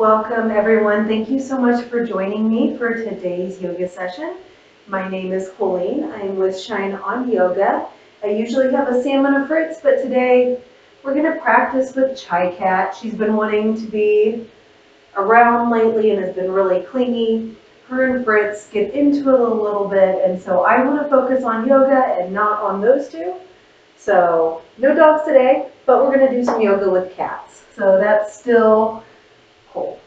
Welcome everyone. Thank you so much for joining me for today's yoga session. My name is Colleen. I'm with Shine on Yoga. I usually have a salmon fritz, but today we're going to practice with Chai Cat. She's been wanting to be around lately and has been really clingy. Her and Fritz get into it a little bit, and so I want to focus on yoga and not on those two. So no dogs today, but we're going to do some yoga with cats. So that's still cool.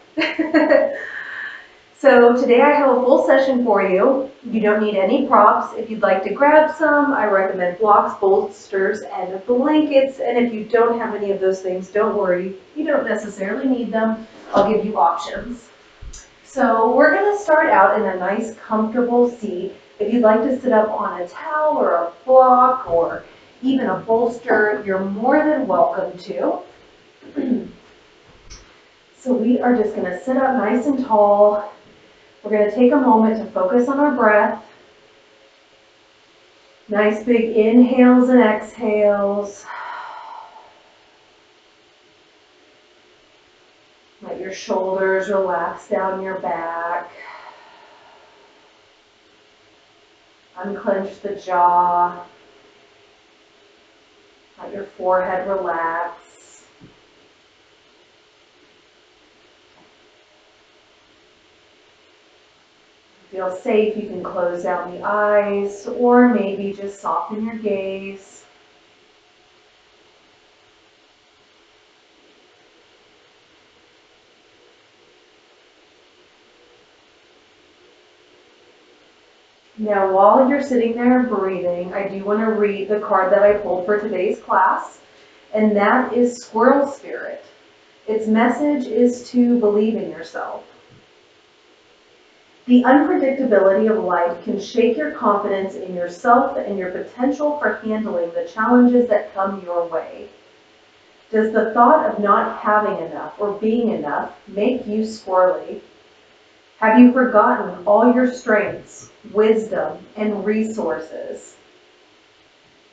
So today I have a full session for you. You don't need any props. If you'd like to grab some, I recommend blocks, bolsters, and blankets. And if you don't have any of those things, don't worry. You don't necessarily need them. I'll give you options. So we're going to start out in a nice comfortable seat. If you'd like to sit up on a towel or a block or even a bolster, you're more than welcome to. So we are just going to sit up nice and tall. We're going to take a moment to focus on our breath. Nice big inhales and exhales. Let your shoulders relax down your back. Unclench the jaw. Let your forehead relax. Feel safe, you can close down the eyes or maybe just soften your gaze. Now while you're sitting there breathing, I do want to read the card that I pulled for today's class, and that is Squirrel Spirit. Its message is to believe in yourself. The unpredictability of life can shake your confidence in yourself and your potential for handling the challenges that come your way. Does the thought of not having enough or being enough make you squirrely? Have you forgotten all your strengths, wisdom, and resources?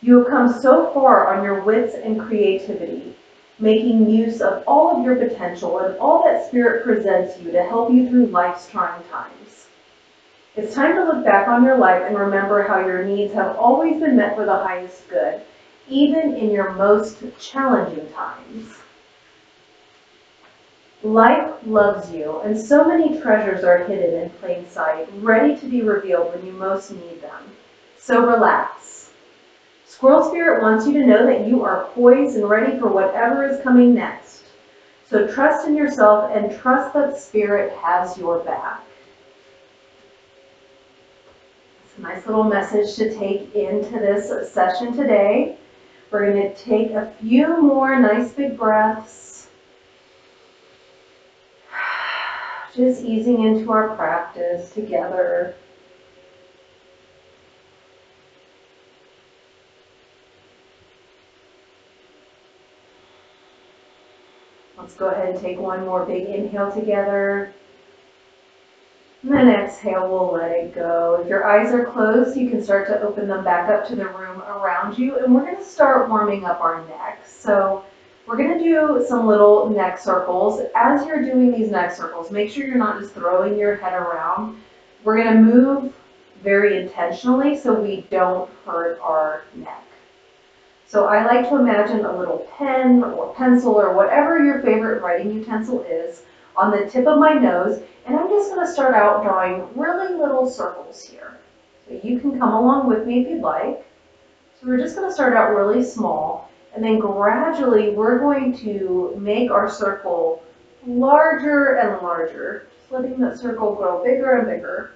You have come so far on your wits and creativity, making use of all of your potential and all that Spirit presents you to help you through life's trying times. It's time to look back on your life and remember how your needs have always been met for the highest good, even in your most challenging times. Life loves you, and so many treasures are hidden in plain sight, ready to be revealed when you most need them. So relax. Squirrel Spirit wants you to know that you are poised and ready for whatever is coming next. So trust in yourself and trust that Spirit has your back. It's a nice little message to take into this session today. We're going to take a few more nice big breaths. Just easing into our practice together. Let's go ahead and take one more big inhale together. And then exhale, we'll let it go. If your eyes are closed, you can start to open them back up to the room around you. And we're going to start warming up our neck. So we're going to do some little neck circles. As you're doing these neck circles, make sure you're not just throwing your head around. We're going to move very intentionally so we don't hurt our neck. So I like to imagine a little pen or pencil or whatever your favorite writing utensil is on the tip of my nose, and I'm just going to start out drawing really little circles here. So you can come along with me if you'd like. So we're just going to start out really small, and then gradually we're going to make our circle larger and larger, just letting that circle grow bigger and bigger.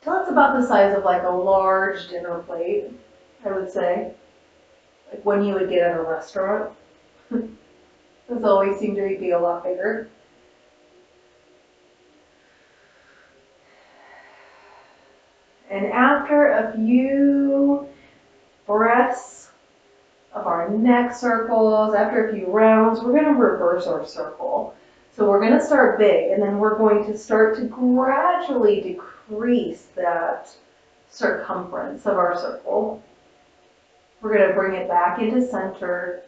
Till it's about the size of like a large dinner plate, I would say. Like one you would get at a restaurant. Those always seem to be a lot bigger. And after a few breaths of our neck circles, after a few rounds, we're going to reverse our circle. So we're going to start big, and then we're going to start to gradually decrease that circumference of our circle. We're going to bring it back into center.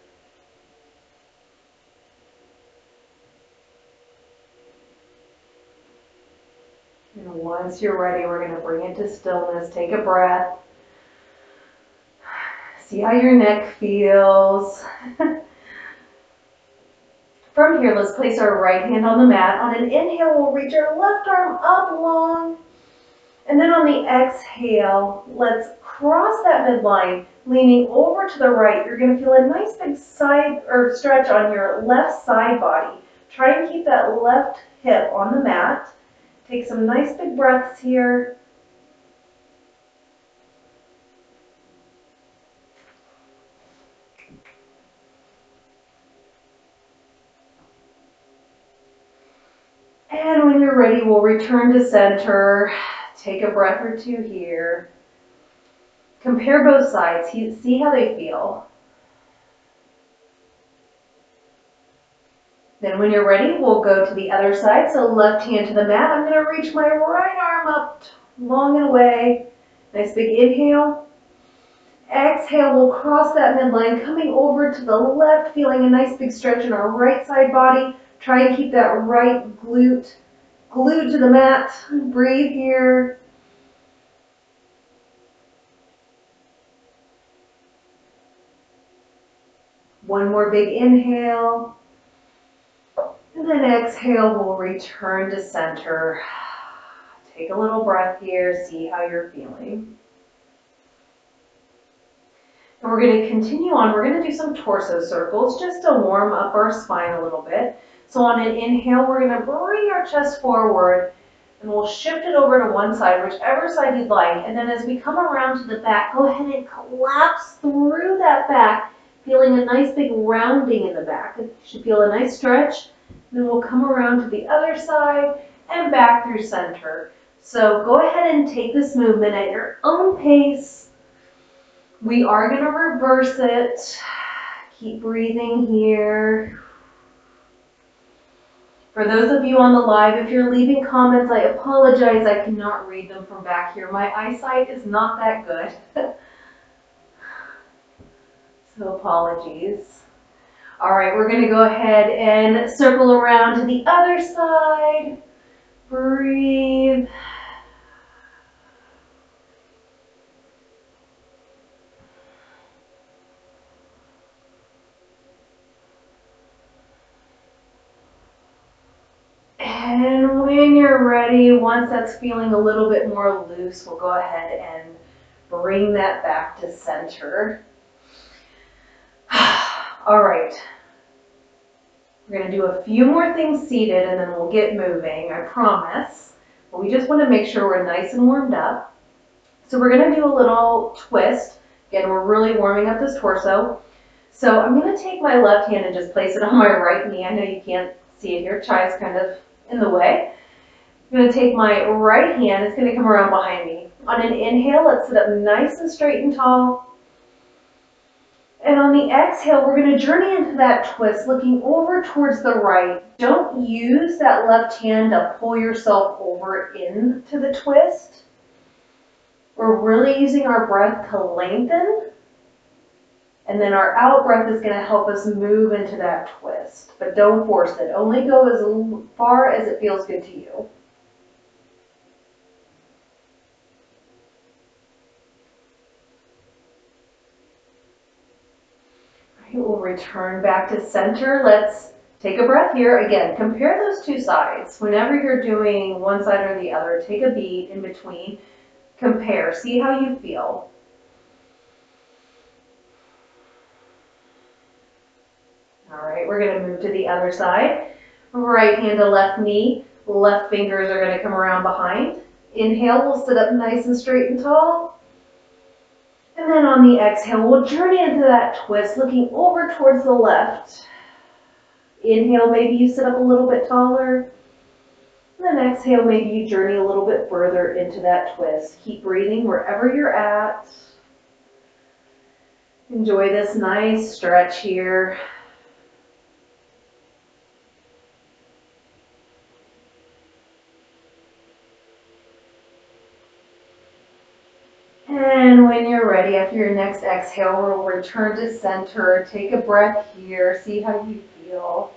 And once you're ready, we're going to bring it to stillness. Take a breath. See how your neck feels. From here, let's place our right hand on the mat. On an inhale, we'll reach our left arm up long. And then on the exhale, let's cross that midline, leaning over to the right. You're going to feel a nice big side or stretch on your left side body. Try and keep that left hip on the mat. Take some nice big breaths here. And when you're ready, we'll return to center. Take a breath or two here. Compare both sides. See how they feel. Then when you're ready, we'll go to the other side. So left hand to the mat. I'm going to reach my right arm up long and away. Nice big inhale. Exhale, we'll cross that midline, coming over to the left, feeling a nice big stretch in our right side body. Try and keep that right glute glued to the mat. Breathe here. One more big inhale. And then exhale, we'll return to center. Take a little breath here, see how you're feeling. And we're going to continue on. We're going to do some torso circles just to warm up our spine a little bit. So on an inhale, we're going to bring our chest forward and we'll shift it over to one side, whichever side you'd like. And then as we come around to the back, go ahead and collapse through that back, feeling a nice big rounding in the back. You should feel a nice stretch. Then we'll come around to the other side and back through center. So go ahead and take this movement at your own pace. We are going to reverse it. Keep breathing here. For those of you on the live, if you're leaving comments, I apologize. I cannot read them from back here. My eyesight is not that good. So apologies. All right, we're going to go ahead and circle around to the other side. Breathe. And when you're ready, once that's feeling a little bit more loose, we'll go ahead and bring that back to center. All right. We're going to do a few more things seated and then we'll get moving, I promise. But we just want to make sure we're nice and warmed up. So we're going to do a little twist. Again, we're really warming up this torso. So I'm going to take my left hand and just place it on my right knee. I know you can't see it here. Chai's kind of in the way. I'm going to take my right hand. It's going to come around behind me. On an inhale, let's sit up nice and straight and tall. And on the exhale, we're going to journey into that twist, looking over towards the right. Don't use that left hand to pull yourself over into the twist. We're really using our breath to lengthen. And then our out breath is going to help us move into that twist. But don't force it. Only go as far as it feels good to you. We'll return back to center. Let's take a breath here. Again, compare those two sides. Whenever you're doing one side or the other, take a beat in between. Compare. See how you feel. All right, we're going to move to the other side. Right hand to left knee. Left fingers are going to come around behind. Inhale, we'll sit up nice and straight and tall. And then on the exhale, we'll journey into that twist, looking over towards the left. Inhale, maybe you sit up a little bit taller. And then exhale, maybe you journey a little bit further into that twist. Keep breathing wherever you're at. Enjoy this nice stretch here. And when you're ready, after your next exhale, we'll return to center. Take a breath here. See how you feel.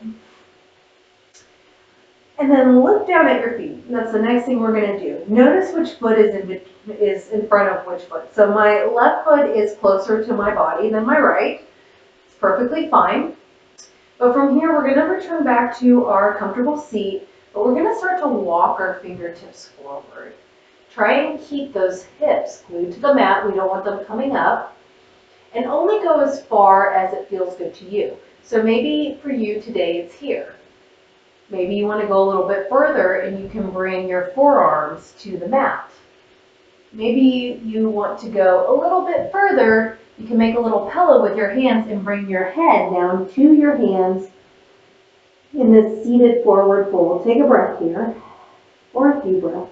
And then look down at your feet. And that's the next thing we're going to do. Notice which foot is in front of which foot. So my left foot is closer to my body than my right. It's perfectly fine. But from here, we're going to return back to our comfortable seat, but we're going to start to walk our fingertips forward. Try and keep those hips glued to the mat. We don't want them coming up. And only go as far as it feels good to you. So maybe for you today, it's here. Maybe you want to go a little bit further and you can bring your forearms to the mat. Maybe you want to go a little bit further. You can make a little pillow with your hands and bring your head down to your hands in this seated forward fold. Take a breath here, or a few breaths.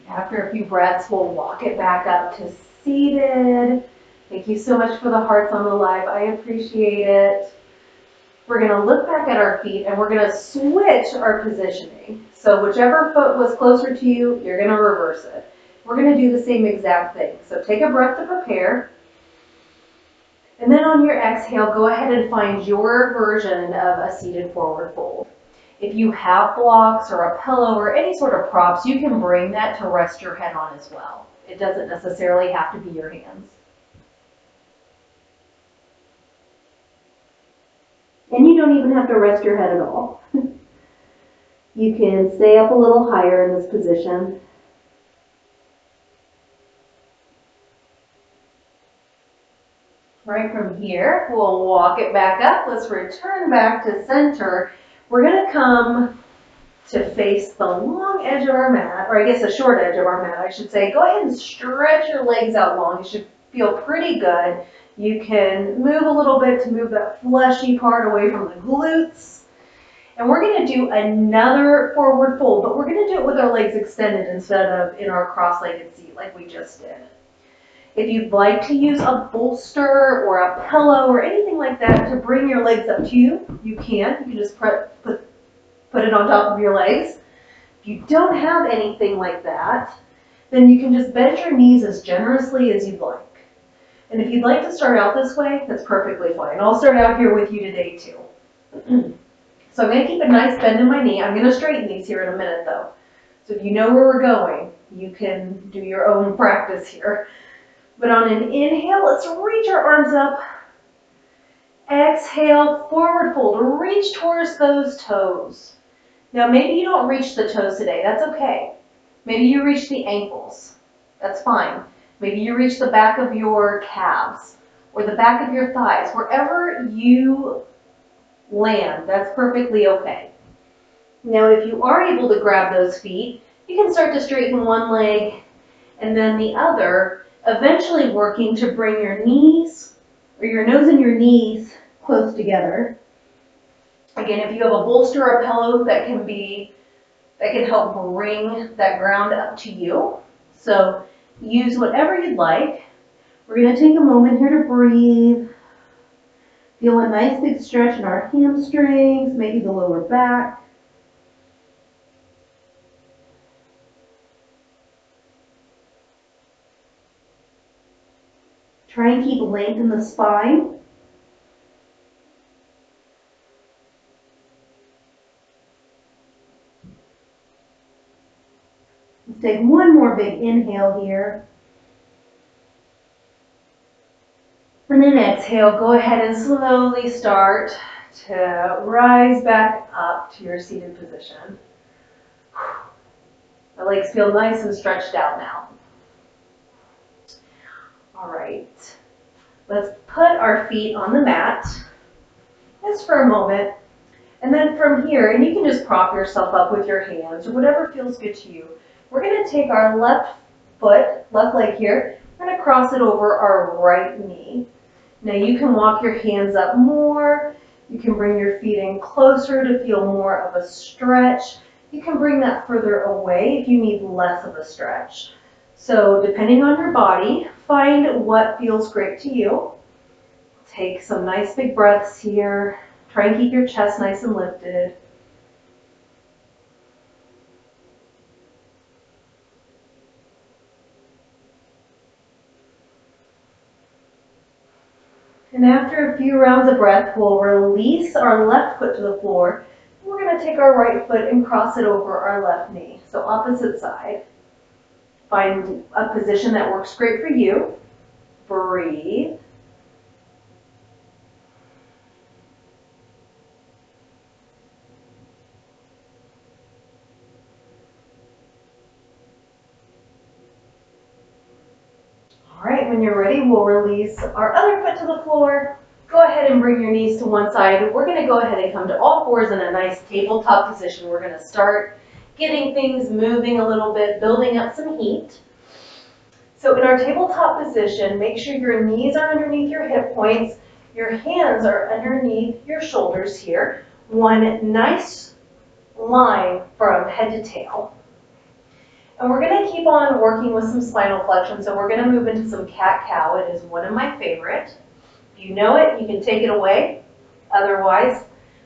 After a few breaths, we'll walk it back up to seated. Thank you so much for the hearts on the live. I appreciate it. We're going to look back at our feet and we're going to switch our positioning. So whichever foot was closer to you, you're going to reverse it. We're going to do the same exact thing. So take a breath to prepare. And then on your exhale, go ahead and find your version of a seated forward fold. If you have blocks or a pillow or any sort of props, you can bring that to rest your head on as well. It doesn't necessarily have to be your hands. And you don't even have to rest your head at all. You can stay up a little higher in this position. Right from here, we'll walk it back up. Let's return back to center. We're going to come to face the long edge of our mat, or I guess the short edge of our mat, I should say. Go ahead and stretch your legs out long. You should feel pretty good. You can move a little bit to move that fleshy part away from the glutes. And we're going to do another forward fold, but we're going to do it with our legs extended instead of in our cross-legged seat like we just did. If you'd like to use a bolster or a pillow or anything like that to bring your legs up to you, you can. You can just put it on top of your legs. If you don't have anything like that, then you can just bend your knees as generously as you'd like. And if you'd like to start out this way, that's perfectly fine. I'll start out here with you today too. So I'm going to keep a nice bend in my knee. I'm going to straighten these here in a minute though. So if you know where we're going, you can do your own practice here. But on an inhale, let's reach our arms up. Exhale, forward fold. Reach towards those toes. Now maybe you don't reach the toes today. That's okay. Maybe you reach the ankles. That's fine. Maybe you reach the back of your calves or the back of your thighs. Wherever you land, that's perfectly okay. Now if you are able to grab those feet, you can start to straighten one leg and then the other, eventually working to bring your knees or your nose and your knees close together. Again, if you have a bolster or a pillow, that can help bring that ground up to you. So use whatever you'd like. We're going to take a moment here to breathe. Feel a nice big stretch in our hamstrings, maybe the lower back. Try and keep length in the spine. Let's take one more big inhale here. And then exhale, go ahead and slowly start to rise back up to your seated position. The legs feel nice and stretched out now. All right, let's put our feet on the mat just for a moment. And then from here, and you can just prop yourself up with your hands or whatever feels good to you. We're going to take our left leg here. We're going to cross it over our right knee. Now you can walk your hands up more. You can bring your feet in closer to feel more of a stretch. You can bring that further away if you need less of a stretch. So depending on your body, find what feels great to you. Take some nice big breaths here. Try and keep your chest nice and lifted. after a few rounds of breath, we'll release our left foot to the floor. We're going to take our right foot and cross it over our left knee. So opposite side. Find a position that works great for you. Breathe. All right, when you're ready, we'll release our other foot to the floor. Go ahead and bring your knees to one side. We're going to go ahead and come to all fours in a nice tabletop position. We're going to start getting things moving a little bit, building up some heat. So in our tabletop position, make sure your knees are underneath your hip points. Your hands are underneath your shoulders here. One nice line from head to tail. And we're going to keep on working with some spinal flexion. So we're going to move into some cat-cow. It is one of my favorite. If you know it, you can take it away. Otherwise,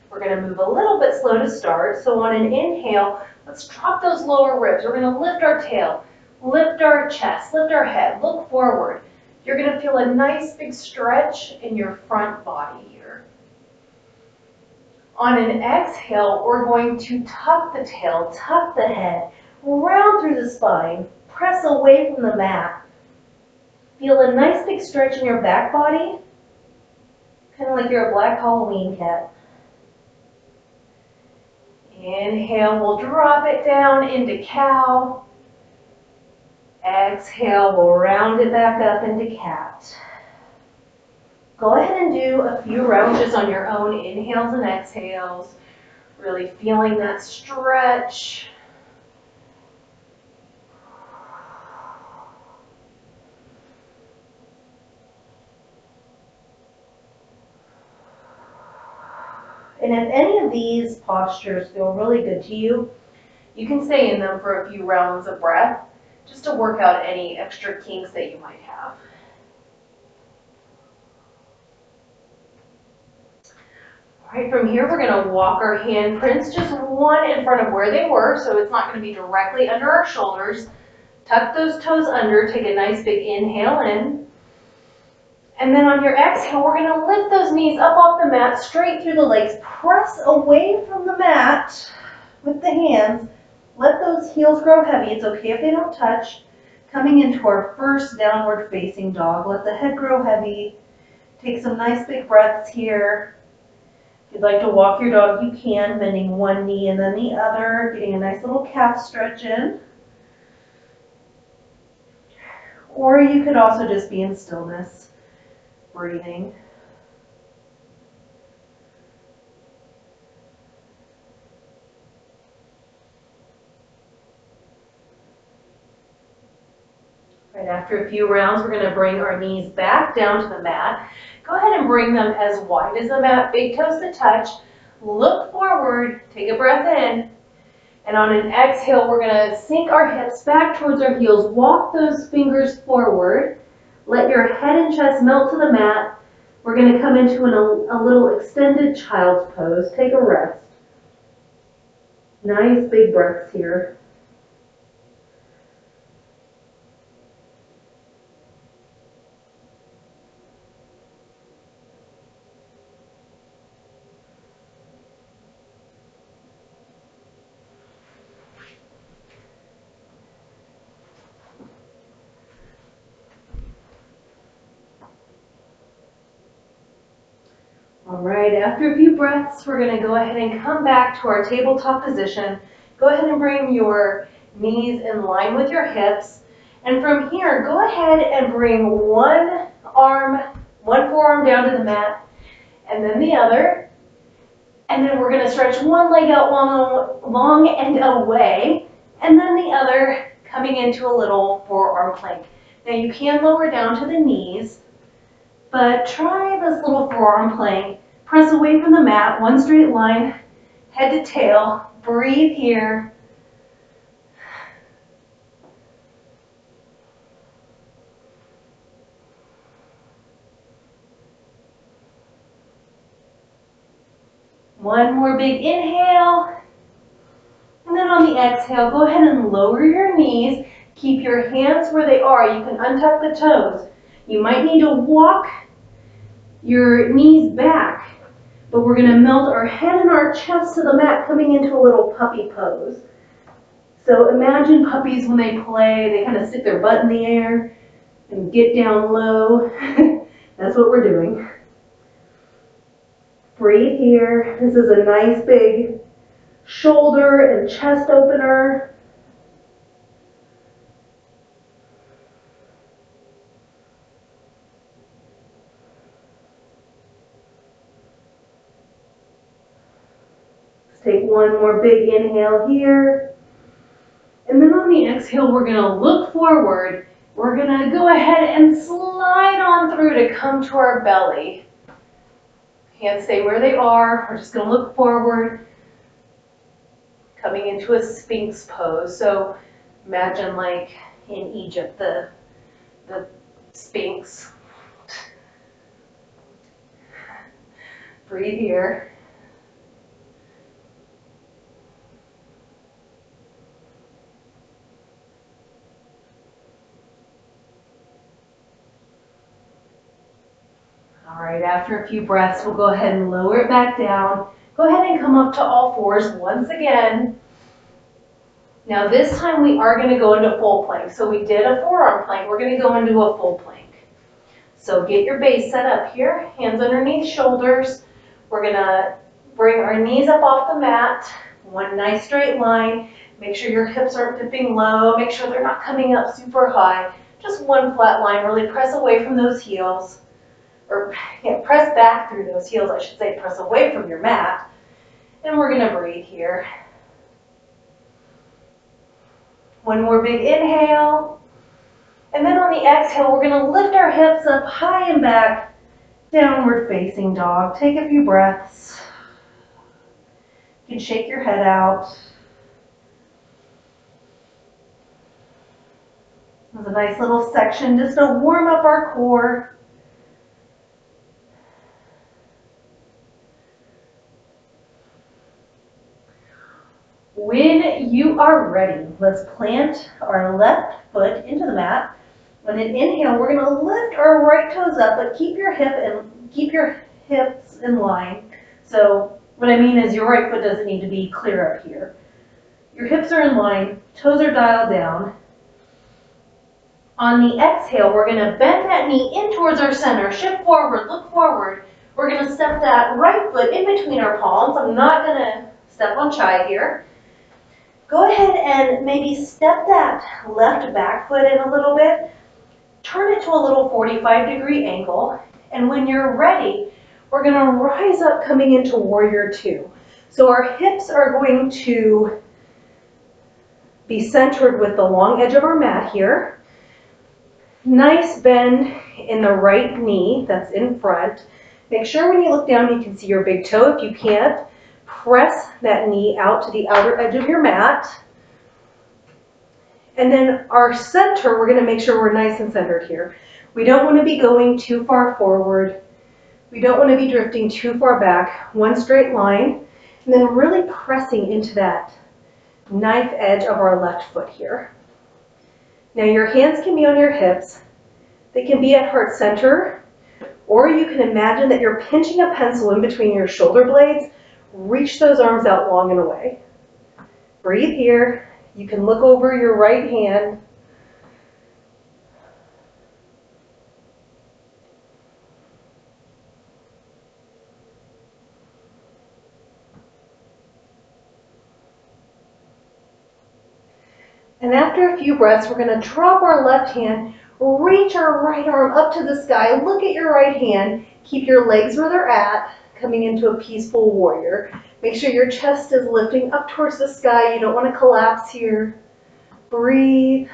we're going to move a little bit slow to start. So on an inhale, let's drop those lower ribs. We're going to lift our tail, lift our chest, lift our head, look forward. You're going to feel a nice big stretch in your front body here. On an exhale, we're going to tuck the tail, tuck the head, round through the spine, press away from the mat. Feel a nice big stretch in your back body, kind of like you're a black Halloween cat. Inhale, we'll drop it down into cow. Exhale, we'll round it back up into cat. Go ahead and do a few rounds just on your own inhales and exhales, really feeling that stretch. And if any of these postures feel really good to you, you can stay in them for a few rounds of breath, just to work out any extra kinks that you might have. All right, from here we're going to walk our handprints just one in front of where they were, so it's not going to be directly under our shoulders. Tuck those toes under, take a nice big inhale in. And then on your exhale, we're going to lift those knees up off the mat, straight through the legs. Press away from the mat with the hands. Let those heels grow heavy. It's okay if they don't touch. Coming into our first downward facing dog. Let the head grow heavy. Take some nice big breaths here. If you'd like to walk your dog, you can, bending one knee and then the other, getting a nice little calf stretch in. Or you could also just be in stillness, breathing. Right after a few rounds, we're going to bring our knees back down to the mat. Go ahead and bring them as wide as the mat, big toes to touch. Look forward, take a breath in. And on an exhale, we're going to sink our hips back towards our heels. Walk those fingers forward. Let your head and chest melt to the mat. We're going to come into a little extended child's pose. Take a rest. Nice big breaths here. All right, after a few breaths, we're going to go ahead and come back to our tabletop position. Go ahead and bring your knees in line with your hips. And from here, go ahead and bring one forearm down to the mat, and then the other. And then we're going to stretch one leg out long and away, and then the other coming into a little forearm plank. Now you can lower down to the knees, but try this little forearm plank. Press away from the mat, one straight line, head to tail. Breathe here. One more big inhale. And then on the exhale, go ahead and lower your knees. Keep your hands where they are. You can untuck the toes. You might need to walk your knees back, but we're gonna melt our head and our chest to the mat, coming into a little puppy pose. So imagine puppies when they play, they kind of stick their butt in the air and get down low. That's what we're doing. Breathe here. This is a nice big shoulder and chest opener. Let's take one more big inhale here. And then on the exhale, we're gonna look forward. We're gonna go ahead and slide on through to come to our belly. Hands stay where they are. We're just gonna look forward, coming into a Sphinx pose. So imagine like in Egypt, the Sphinx. Breathe here. All right, after a few breaths, we'll go ahead and lower it back down. Go ahead and come up to all fours once again. Now this time we are going to go into full plank. So we did a forearm plank. We're going to go into a full plank. So get your base set up here, hands underneath shoulders. We're going to bring our knees up off the mat, one nice straight line. Make sure your hips aren't dipping low. Make sure they're not coming up super high. Just one flat line. Really press away from those heels. Or press back through those heels, I should say. Press away from your mat. And we're going to breathe here. One more big inhale. And then on the exhale, we're going to lift our hips up high and back, downward facing dog. Take a few breaths. You can shake your head out. This is a nice little section just to warm up our core. When you are ready, let's plant our left foot into the mat. On an inhale, we're going to lift our right toes up, but keep your hips in line. So what I mean is your right foot doesn't need to be clear up here. Your hips are in line, toes are dialed down. On the exhale, we're going to bend that knee in towards our center, shift forward, look forward. We're going to step that right foot in between our palms. I'm not going to step on chai here. Go ahead and maybe step that left back foot in a little bit. Turn it to a little 45-degree angle. And when you're ready, we're going to rise up coming into warrior two. So our hips are going to be centered with the long edge of our mat here. Nice bend in the right knee that's in front. Make sure when you look down you can see your big toe. If you can't, press that knee out to the outer edge of your mat. And then our center, we're going to make sure we're nice and centered here. We don't want to be going too far forward. We don't want to be drifting too far back. One straight line. And then really pressing into that knife edge of our left foot here. Now your hands can be on your hips. They can be at heart center. Or you can imagine that you're pinching a pencil in between your shoulder blades. Reach those arms out long and away. Breathe here. You can look over your right hand. And after a few breaths, we're going to drop our left hand, reach our right arm up to the sky, look at your right hand, keep your legs where they're at, coming into a peaceful warrior. Make sure your chest is lifting up towards the sky. You don't want to collapse here. Breathe.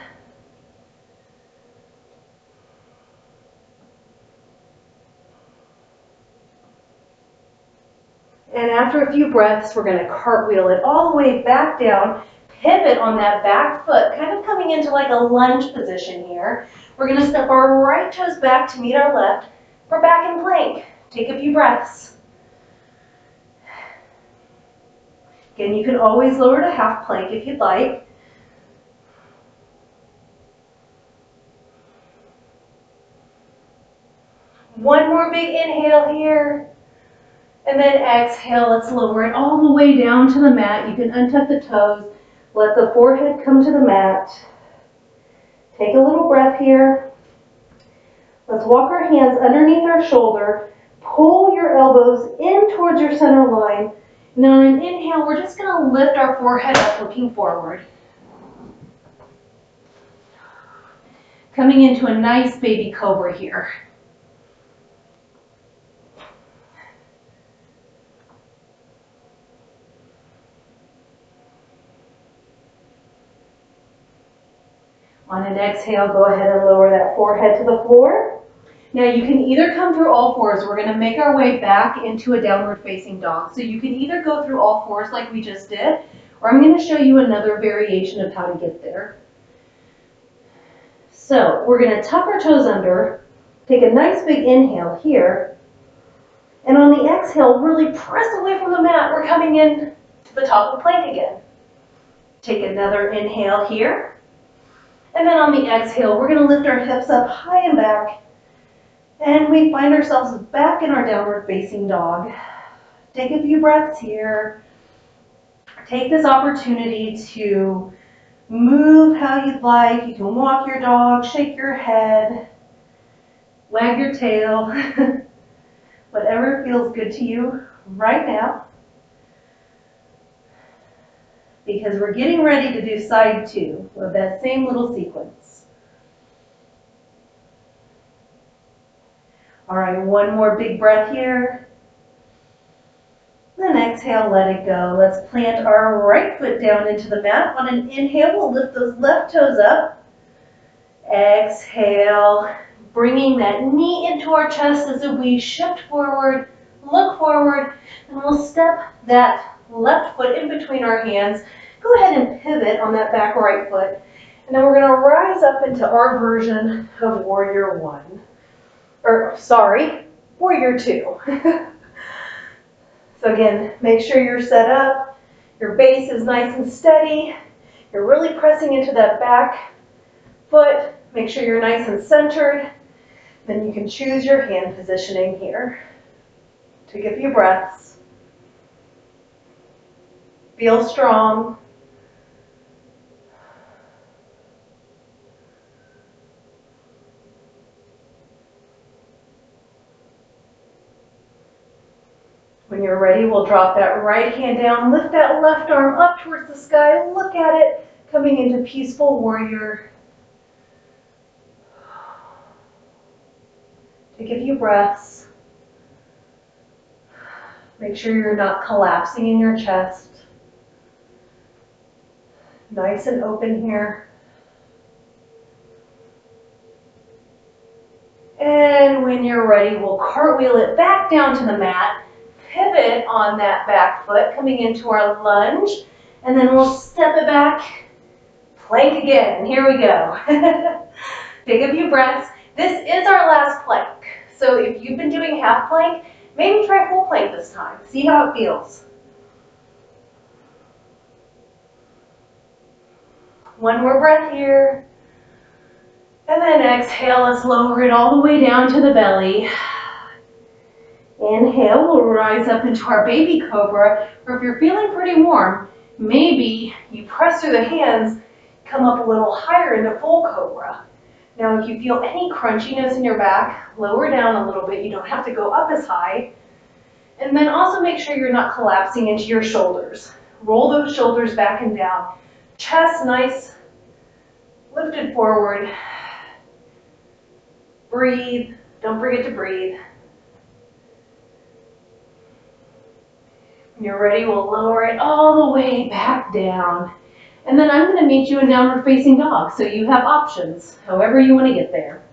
And after a few breaths, we're going to cartwheel it all the way back down, pivot on that back foot, kind of coming into like a lunge position here. We're going to step our right toes back to meet our left. We're back in plank. Take a few breaths. Again, you can always lower to half plank if you'd like. One more big inhale here. And then exhale, let's lower it all the way down to the mat. You can untuck the toes. Let the forehead come to the mat. Take a little breath here. Let's walk our hands underneath our shoulder. Pull your elbows in towards your center line. Now on an inhale, we're just going to lift our forehead up, looking forward. Coming into a nice baby cobra here. On an exhale, go ahead and lower that forehead to the floor. Now you can either come through all fours. We're going to make our way back into a downward facing dog. So you can either go through all fours like we just did, or I'm going to show you another variation of how to get there. So we're going to tuck our toes under, take a nice big inhale here, and on the exhale, really press away from the mat. We're coming in to the top of the plank again. Take another inhale here. And then on the exhale, we're going to lift our hips up high and back. And we find ourselves back in our downward facing dog. Take a few breaths here. Take this opportunity to move how you'd like. You can walk your dog, shake your head, wag your tail, whatever feels good to you right now. Because we're getting ready to do side two of that same little sequence. All right, one more big breath here. Then exhale, let it go. Let's plant our right foot down into the mat. On an inhale, we'll lift those left toes up. Exhale, bringing that knee into our chest as we shift forward, look forward, and we'll step that left foot in between our hands. Go ahead and pivot on that back right foot. And then we're going to rise up into our version of warrior one. Warrior two. So again, make sure you're set up. Your base is nice and steady. You're really pressing into that back foot. Make sure you're nice and centered. Then you can choose your hand positioning here. Take a few breaths. Feel strong. When you're ready, we'll drop that right hand down, lift that left arm up towards the sky, look at it, coming into peaceful warrior. Take a few breaths. Make sure you're not collapsing in your chest. Nice and open here. And when you're ready, we'll cartwheel it back down to the mat. Pivot on that back foot, coming into our lunge, and then we'll step it back, plank again. Here we go. Take a few breaths. This is our last plank. So if you've been doing half plank, maybe try full plank this time. See how it feels. One more breath here. And then exhale, let's lower it all the way down to the belly. Inhale, we'll rise up into our baby cobra, or if you're feeling pretty warm, maybe you press through the hands, come up a little higher into full cobra. Now if you feel any crunchiness in your back, lower down a little bit. You don't have to go up as high. And then also make sure you're not collapsing into your shoulders. Roll those shoulders back and down. Chest nice, lifted forward. Breathe. Don't forget to breathe. When you're ready, we'll lower it all the way back down. And then I'm going to meet you in downward facing dog, so you have options, however you want to get there.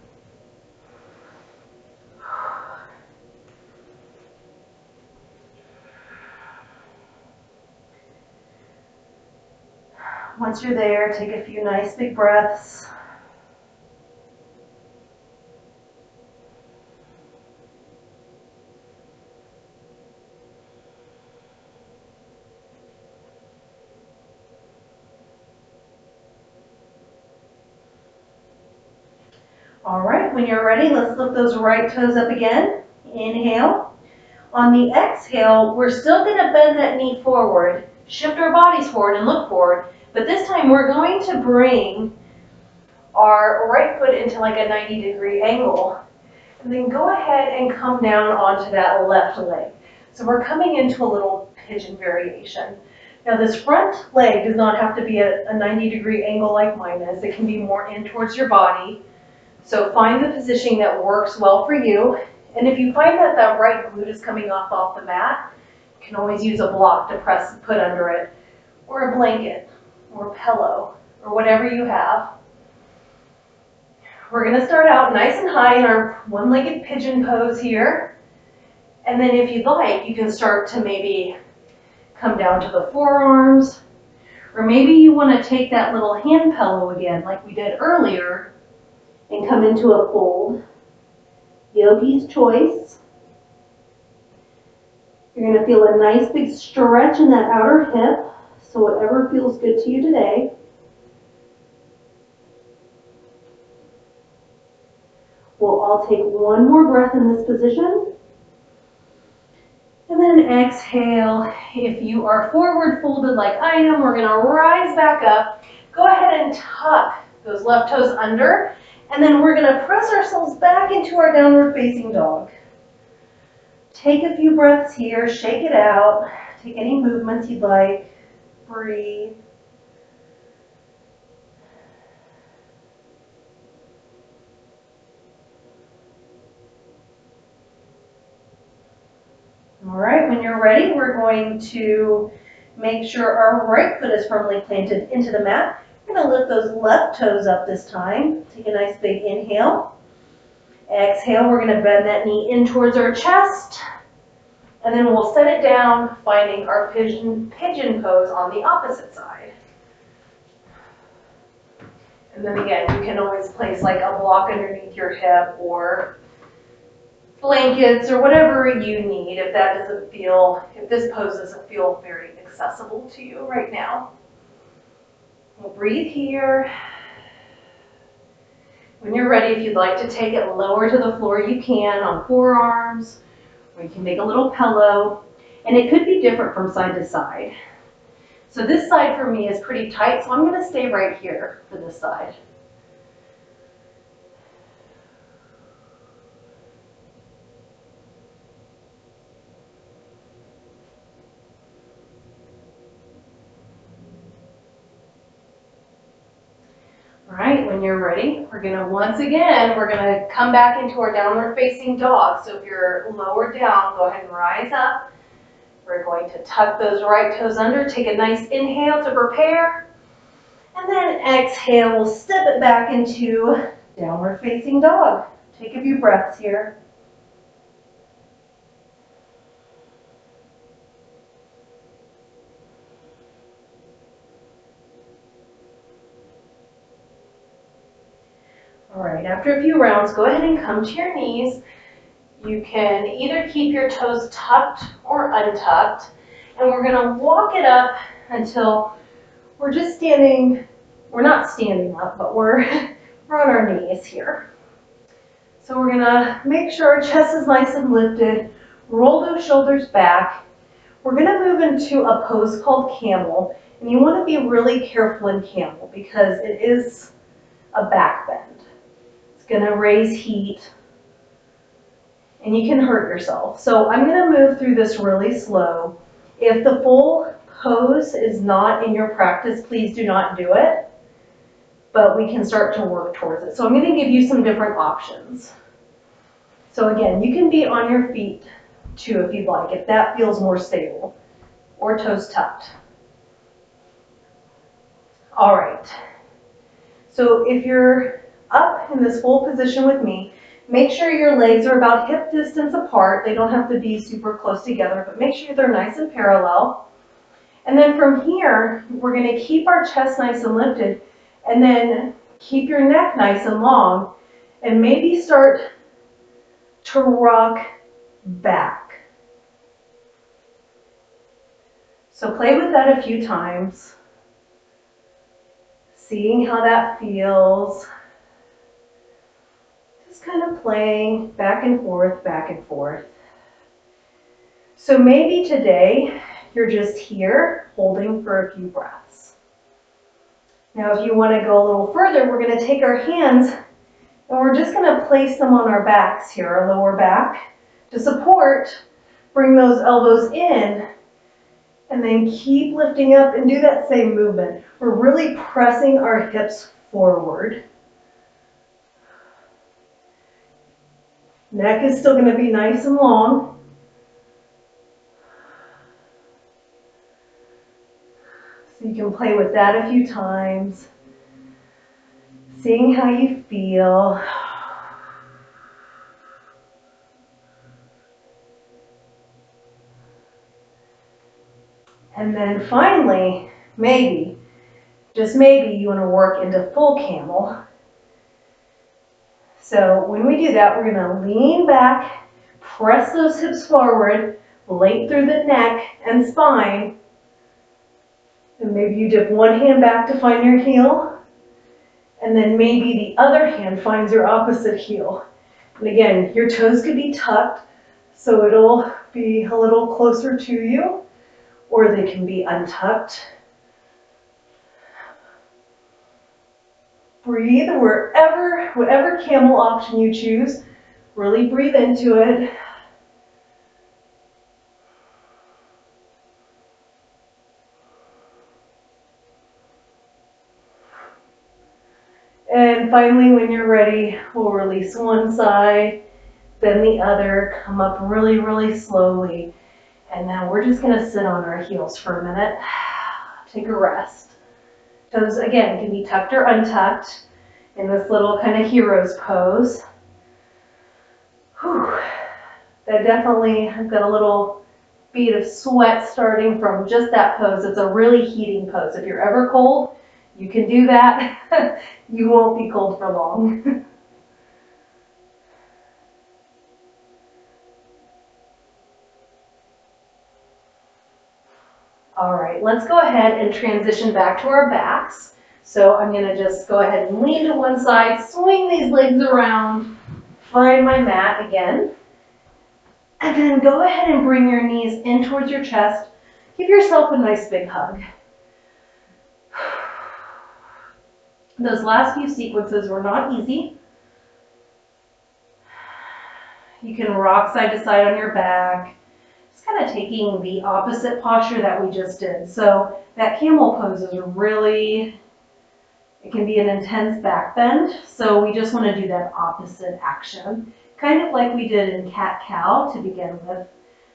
Once you're there, take a few nice big breaths. All right, when you're ready, let's lift those right toes up again. Inhale. On the exhale, we're still gonna bend that knee forward, shift our bodies forward and look forward, but this time we're going to bring our right foot into like a 90-degree angle. And then go ahead and come down onto that left leg. So we're coming into a little pigeon variation. Now this front leg does not have to be a 90-degree angle like mine is. It can be more in towards your body. So find the positioning that works well for you. And if you find that that right glute is coming off the mat, you can always use a block to put under it, or a blanket, or a pillow, or whatever you have. We're gonna start out nice and high in our one-legged pigeon pose here. And then if you'd like, you can start to maybe come down to the forearms, or maybe you wanna take that little hand pillow again, like we did earlier, and come into a fold. Yogi's choice. You're gonna feel a nice big stretch in that outer hip, so whatever feels good to you today. We'll all take one more breath in this position. And then exhale. If you are forward folded like I am, we're gonna rise back up. Go ahead and tuck those left toes under, and then we're gonna press ourselves back into our downward facing dog. Take a few breaths here, shake it out. Take any movements you'd like. Breathe. All right, when you're ready, we're going to make sure our right foot is firmly planted into the mat. We're going to lift those left toes up this time. Take a nice big inhale. Exhale, we're going to bend that knee in towards our chest. And then we'll set it down, finding our pigeon pose on the opposite side. And then again, you can always place like a block underneath your hip or blankets or whatever you need if this pose doesn't feel very accessible to you right now. We'll breathe here. When you're ready, if you'd like to take it lower to the floor, you can on forearms, or you can make a little pillow, and it could be different from side to side. So this side for me is pretty tight, so I'm going to stay right here for this side. All right, when you're ready, we're gonna come back into our downward facing dog. So if you're lower down, go ahead and rise up. We're going to tuck those right toes under, take a nice inhale to prepare, and then exhale, we'll step it back into downward facing dog. Take a few breaths here. All right, after a few rounds, go ahead and come to your knees. You can either keep your toes tucked or untucked, and we're gonna walk it up until we're just standing. We're not standing up, but we're on our knees here. So we're gonna make sure our chest is nice and lifted, roll those shoulders back. We're gonna move into a pose called camel, and you wanna be really careful in camel because it is a back bend. It's gonna raise heat, and you can hurt yourself. So I'm gonna move through this really slow. If the full pose is not in your practice, please do not do it, but we can start to work towards it. So I'm gonna give you some different options. So again, you can be on your feet too if you'd like, if that feels more stable, or toes tucked. All right, so if you're up in this full position with me, make sure your legs are about hip distance apart. They don't have to be super close together, but make sure they're nice and parallel. And then from here, we're gonna keep our chest nice and lifted, and then keep your neck nice and long, and maybe start to rock back. So play with that a few times, seeing how that feels. Just kind of playing back and forth, back and forth. So maybe today you're just here holding for a few breaths. Now if you want to go a little further, we're going to take our hands and we're just going to place them on our backs here, our lower back, to support. Bring those elbows in and then keep lifting up and do that same movement. We're really pressing our hips forward. Neck is still going to be nice and long. So you can play with that a few times, seeing how you feel. And then finally, maybe, just maybe, you want to work into full camel. So when we do that, we're going to lean back, press those hips forward, late through the neck and spine. And maybe you dip one hand back to find your heel, and then maybe the other hand finds your opposite heel. And again, your toes could be tucked, so it'll be a little closer to you, or they can be untucked. Breathe whatever camel option you choose, really breathe into it. And finally, when you're ready, we'll release one side, then the other, come up really, really slowly. And now we're just gonna sit on our heels for a minute. Take a rest. Toes, again, can be tucked or untucked in this little kind of hero's pose. Whew. That definitely, I've got a little bead of sweat starting from just that pose. It's a really heating pose. If you're ever cold, you can do that. You won't be cold for long. All right, let's go ahead and transition back to our backs. So I'm gonna just go ahead and lean to one side, swing these legs around, find my mat again, and then go ahead and bring your knees in towards your chest. Give yourself a nice big hug. Those last few sequences were not easy. You can rock side to side on your back. Just kind of taking the opposite posture that we just did. So that camel pose is really, it can be an intense back bend. So we just want to do that opposite action. Kind of like we did in cat-cow to begin with.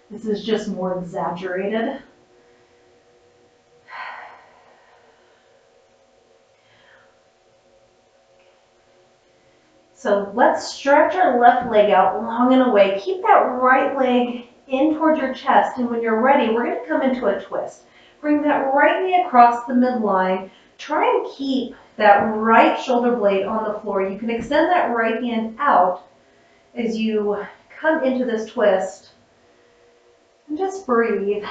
This is just more exaggerated. So let's stretch our left leg out long and away. Keep that right leg in towards your chest, and when you're ready, we're going to come into a twist. Bring that right knee across the midline. Try and keep that right shoulder blade on the floor. You can extend that right hand out as you come into this twist. And just breathe.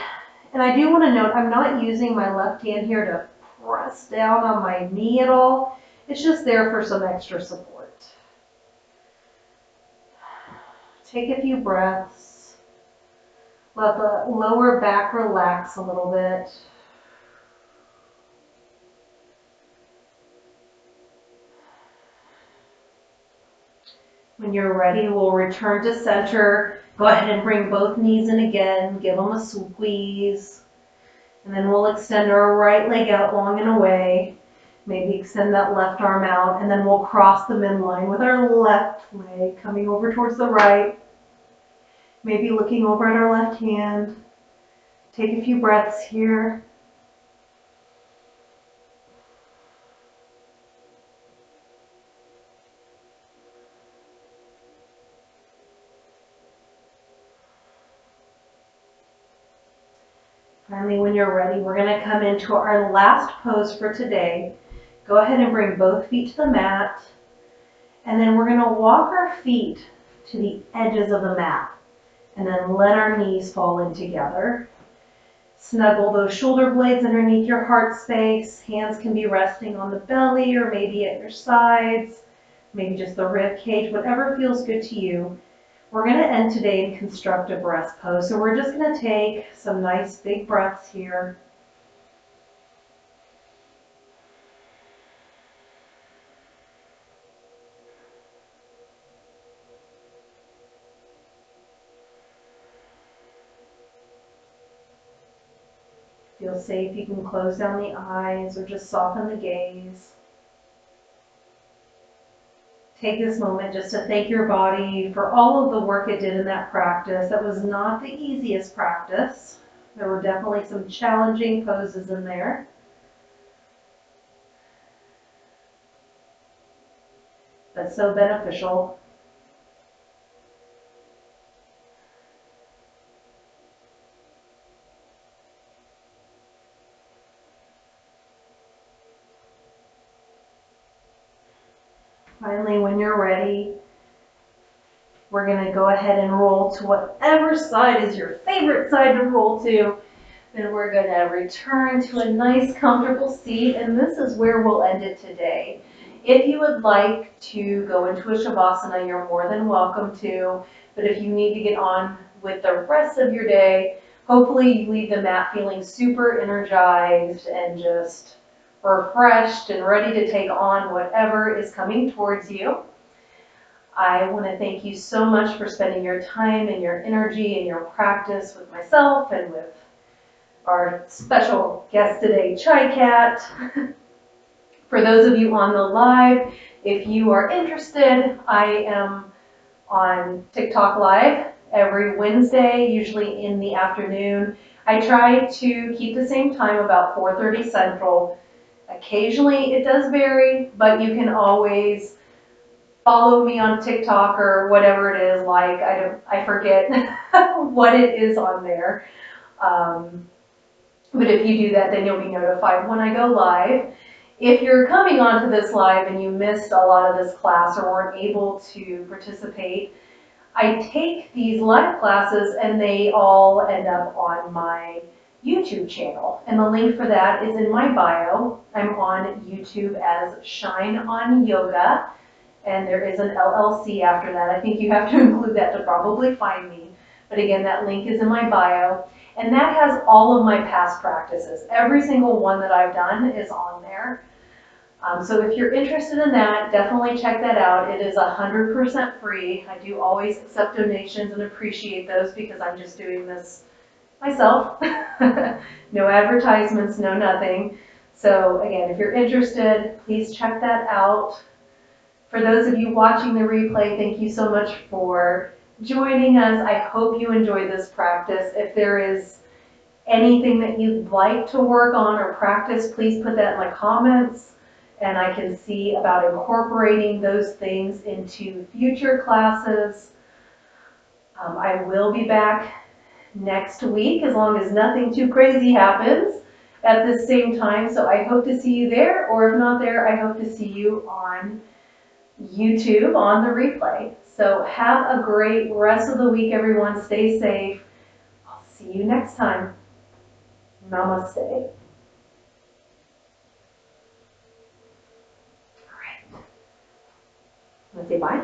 And I do want to note, I'm not using my left hand here to press down on my knee at all. It's just there for some extra support. Take a few breaths. Let the lower back relax a little bit. When you're ready, we'll return to center. Go ahead and bring both knees in again. Give them a squeeze. And then we'll extend our right leg out long and away. Maybe extend that left arm out. And then we'll cross the midline with our left leg coming over towards the right. Maybe looking over at our left hand. Take a few breaths here. Finally, when you're ready, we're going to come into our last pose for today. Go ahead and bring both feet to the mat. And then we're going to walk our feet to the edges of the mat. And then let our knees fall in together. Snuggle those shoulder blades underneath your heart space. Hands can be resting on the belly or maybe at your sides. maybe just the rib cage, whatever feels good to you. We're going to end today in constructive rest pose. So we're just going to take some nice big breaths here. Feel safe, you can close down the eyes or just soften the gaze. Take this moment just to thank your body for all of the work it did in that practice. That was not the easiest practice. There were definitely some challenging poses in there, but so beneficial. Finally, when you're ready, we're going to go ahead and roll to whatever side is your favorite side to roll to. Then we're going to return to a nice comfortable seat, and this is where we'll end it today. If you would like to go into a Shavasana, you're more than welcome to, but if you need to get on with the rest of your day, hopefully you leave the mat feeling super energized and just refreshed and ready to take on whatever is coming towards you. I want to thank you so much for spending your time and your energy and your practice with myself and with our special guest today, Chai Cat. For those of you on the live, if you are interested, I am on TikTok Live every Wednesday, usually in the afternoon. I try to keep the same time, about 4:30 Central. Occasionally it does vary, but you can always follow me on TikTok or whatever it is. Like, I forget what it is on there. But if you do that, then you'll be notified when I go live. If you're coming onto this live and you missed a lot of this class or weren't able to participate, I take these live classes and they all end up on my YouTube channel. And the link for that is in my bio. I'm on YouTube as Shine On Yoga, and there is an LLC after that. I think you have to include that to probably find me. But again, that link is in my bio. And that has all of my past practices. Every single one that I've done is on there. So if you're interested in that, definitely check that out. It is 100% free. I do always accept donations and appreciate those because I'm just doing this myself. No advertisements, no nothing. So again, if you're interested, please check that out. For those of you watching the replay, thank you so much for joining us. I hope you enjoyed this practice. If there is anything that you'd like to work on or practice, please put that in the comments, and I can see about incorporating those things into future classes. I will be back next week as long as nothing too crazy happens at the same time. So I hope to see you there, or if not there, I hope to see you on YouTube on the replay. So have a great rest of the week, everyone. Stay safe. I'll see you next time. Namaste. All right. Let's say bye.